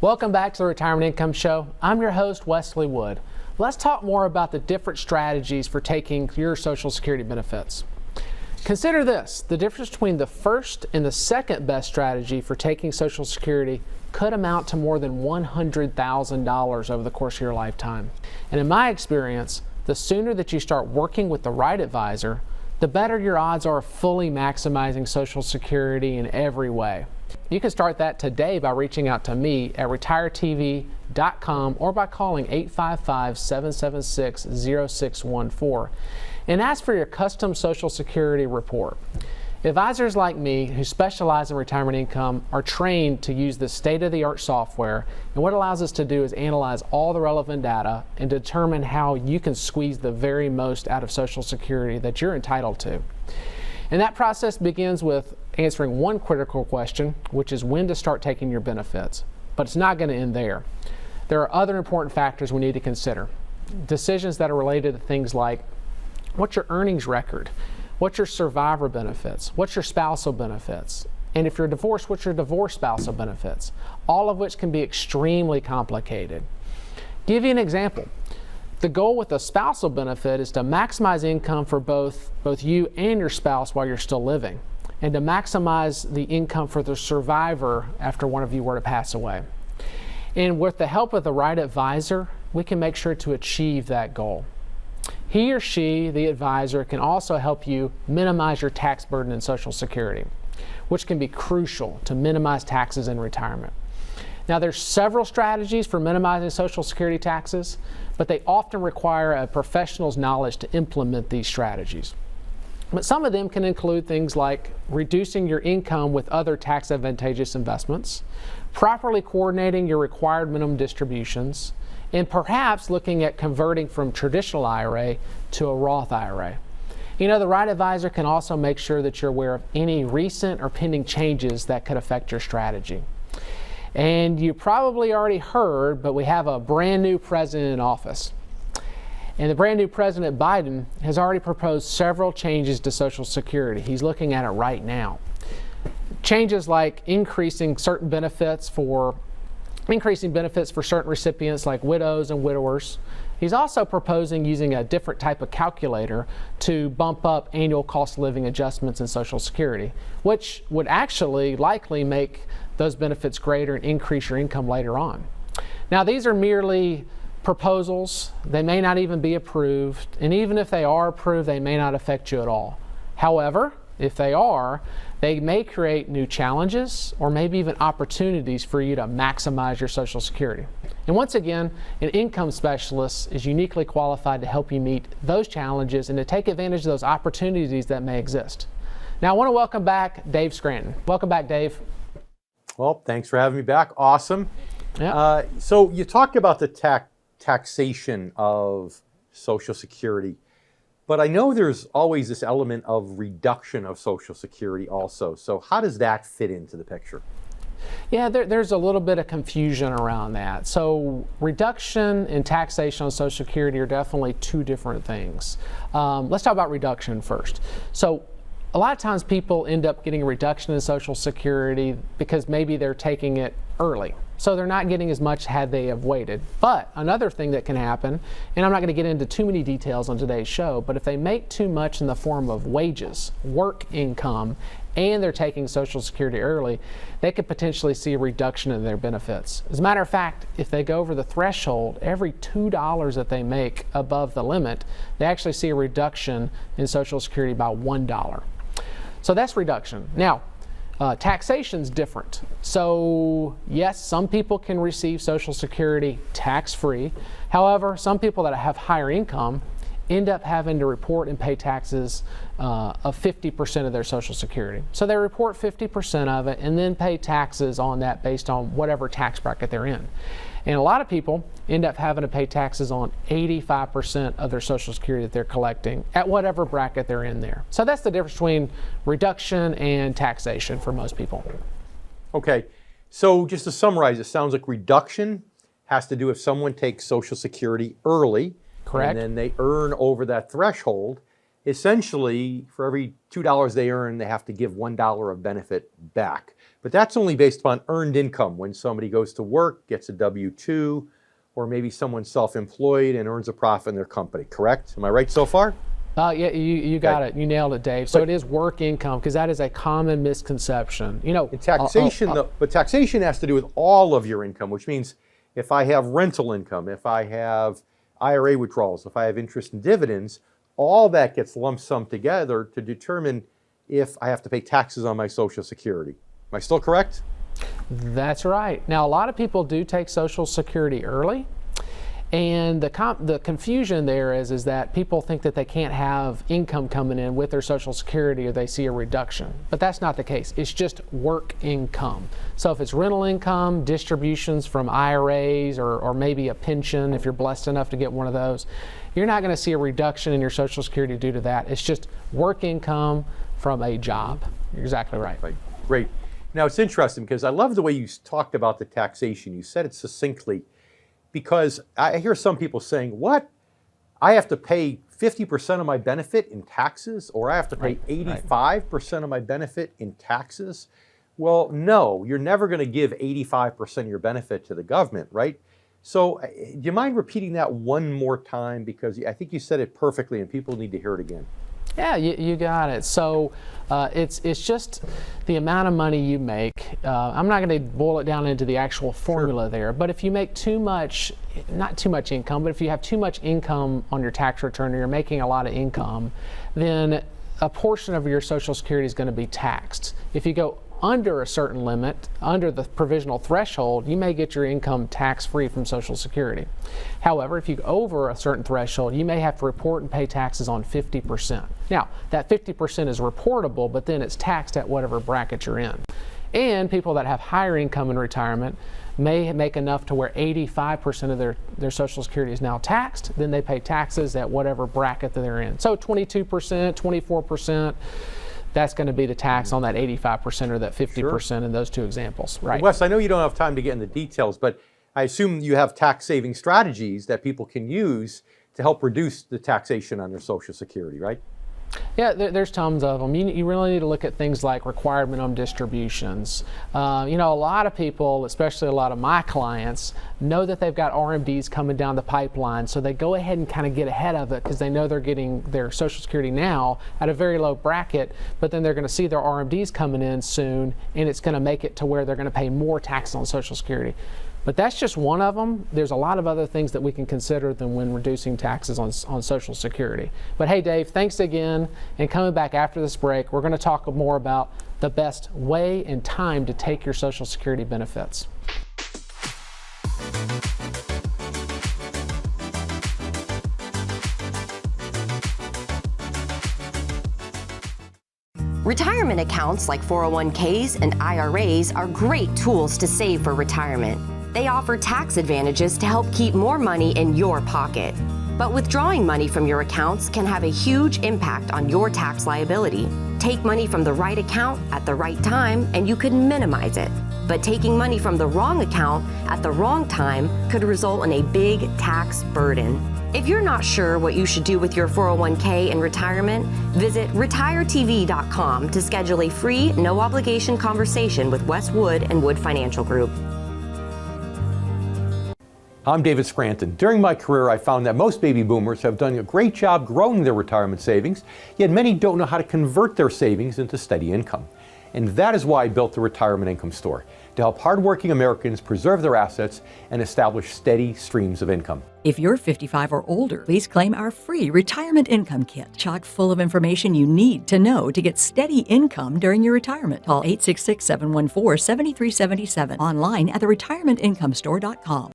Welcome back to the Retirement Income Show. I'm your host, Wes Wood. Let's talk more about the different strategies for taking your Social Security benefits. Consider this: the difference between the first and the second best strategy for taking Social Security could amount to more than $100,000 over the course of your lifetime. And in my experience, the sooner that you start working with the right advisor, the better your odds are of fully maximizing Social Security in every way. You can start that today by reaching out to me at retiretv.com or by calling 855-776-0614 and ask for your custom Social Security report. Advisors like me who specialize in retirement income are trained to use this state-of-the-art software, and what it allows us to do is analyze all the relevant data and determine how you can squeeze the very most out of Social Security that you're entitled to. And that process begins with answering one critical question, which is when to start taking your benefits. But it's not going to end there. There are other important factors we need to consider. Decisions that are related to things like what's your earnings record, what's your survivor benefits, what's your spousal benefits, and if you're divorced, what's your divorce spousal benefits, all of which can be extremely complicated. Give you an example. The goal with a spousal benefit is to maximize income for both you and your spouse while you're still living, and to maximize the income for the survivor after one of you were to pass away. And with the help of the right advisor, we can make sure to achieve that goal. He or she, the advisor, can also help you minimize your tax burden in Social Security, which can be crucial to minimize taxes in retirement. Now, there's several strategies for minimizing Social Security taxes, but they often require a professional's knowledge to implement these strategies. But some of them can include things like reducing your income with other tax advantageous investments, properly coordinating your required minimum distributions, and perhaps looking at converting from traditional IRA to a Roth IRA. You know, the right advisor can also make sure that you're aware of any recent or pending changes that could affect your strategy. And you probably already heard, but we have a brand new president in office. And the brand new President Biden has already proposed several changes to Social Security. He's looking at it right now. Changes like increasing benefits for certain recipients like widows and widowers. He's also proposing using a different type of calculator to bump up annual cost of living adjustments in Social Security, which would actually likely make those benefits greater and increase your income later on. Now, these are merely proposals. They may not even be approved, and even if they are approved, they may not affect you at all. However, if they are, they may create new challenges or maybe even opportunities for you to maximize your Social Security. And once again, an income specialist is uniquely qualified to help you meet those challenges and to take advantage of those opportunities that may exist. Now, I want to welcome back Dave Scranton. Welcome back, Dave. Well, thanks for having me back. Awesome. Yeah. So you talked about the taxation of Social Security, but I know there's always this element of reduction of Social Security also. So how does that fit into the picture? Yeah, there's a little bit of confusion around that. So reduction and taxation on Social Security are definitely two different things. Let's talk about reduction first. So a lot of times people end up getting a reduction in Social Security because maybe they're taking it early. So they're not getting as much had they have waited. But another thing that can happen, and I'm not going to get into too many details on today's show, but if they make too much in the form of wages, work income, and they're taking Social Security early, they could potentially see a reduction in their benefits. As a matter of fact, if they go over the threshold, every $2 that they make above the limit, they actually see a reduction in Social Security by $1. So that's reduction. Now, taxation's different. So yes, some people can receive Social Security tax-free. However, some people that have higher income end up having to report and pay taxes of 50% of their Social Security. So they report 50% of it and then pay taxes on that based on whatever tax bracket they're in. And a lot of people end up having to pay taxes on 85% of their Social Security that they're collecting at whatever bracket they're in there. So that's the difference between reduction and taxation for most people. Okay, so just to summarize, it sounds like reduction has to do if someone takes Social Security early. Correct. And then they earn over that threshold. Essentially, for every $2 they earn, they have to give $1 of benefit back. But that's only based upon earned income when somebody goes to work, gets a W-2, or maybe someone's self-employed and earns a profit in their company, correct? Am I right so far? Yeah, you got it. You nailed it, Dave. So it is work income, because that is a common misconception. You know, In taxation, but taxation has to do with all of your income, which means if I have rental income, if I have IRA withdrawals, if I have interest and dividends, all that gets lump summed together to determine if I have to pay taxes on my Social Security. Am I still correct? That's right. Now, a lot of people do take Social Security early. And the confusion there is that people think that they can't have income coming in with their Social Security, or they see a reduction. But that's not the case. It's just work income. So if it's rental income, distributions from IRAs, or maybe a pension, if you're blessed enough to get one of those, you're not going to see a reduction in your Social Security due to that. It's just work income from a job. You're exactly right. Right. Great. Now, it's interesting because I love the way you talked about the taxation. You said it succinctly. Because I hear some people saying, what? I have to pay 50% of my benefit in taxes, or I have to pay 85% of my benefit in taxes? Well, no, you're never going to give 85% of your benefit to the government, right? So do you mind repeating that one more time? Because I think you said it perfectly and people need to hear it again. Yeah, you got it. So it's just the amount of money you make. I'm not going to boil it down into the actual formula there, but if you make too much, not too much income, but if you have too much income on your tax return, or you're making a lot of income, then a portion of your Social Security is going to be taxed. If you go under a certain limit, under the provisional threshold, you may get your income tax-free from Social Security. However, if you go over a certain threshold, you may have to report and pay taxes on 50%. Now, that 50% is reportable, but then it's taxed at whatever bracket you're in. And people that have higher income in retirement may make enough to where 85% of their Social Security is now taxed. Then they pay taxes at whatever bracket that they're in. So 22%, 24%. That's going to be the tax on that 85% or that 50% in those two examples, right? Wes, I know you don't have time to get into details, but I assume you have tax-saving strategies that people can use to help reduce the taxation on their Social Security, right? Yeah, there's tons of them. You really need to look at things like required minimum distributions. You know, a lot of people, especially a lot of my clients, know that they've got RMDs coming down the pipeline, so they go ahead and kind of get ahead of it because they know they're getting their Social Security now at a very low bracket, but then they're going to see their RMDs coming in soon, and it's going to make it to where they're going to pay more taxes on Social Security. But that's just one of them. There's a lot of other things that we can consider than when reducing taxes on Social Security. But hey, Dave, thanks again. And coming back after this break, we're going to talk more about the best way and time to take your Social Security benefits. Retirement accounts like 401ks and IRAs are great tools to save for retirement. They offer tax advantages to help keep more money in your pocket. But withdrawing money from your accounts can have a huge impact on your tax liability. Take money from the right account at the right time and you could minimize it. But taking money from the wrong account at the wrong time could result in a big tax burden. If you're not sure what you should do with your 401k in retirement, visit retiretv.com to schedule a free, no-obligation conversation with Wes Wood and Wood Financial Group. I'm David Scranton. During my career, I found that most baby boomers have done a great job growing their retirement savings, yet many don't know how to convert their savings into steady income. And that is why I built the Retirement Income Store, to help hardworking Americans preserve their assets and establish steady streams of income. If you're 55 or older, please claim our free Retirement Income Kit, chock full of information you need to know to get steady income during your retirement. Call 866-714-7377, online at theretirementincomestore.com.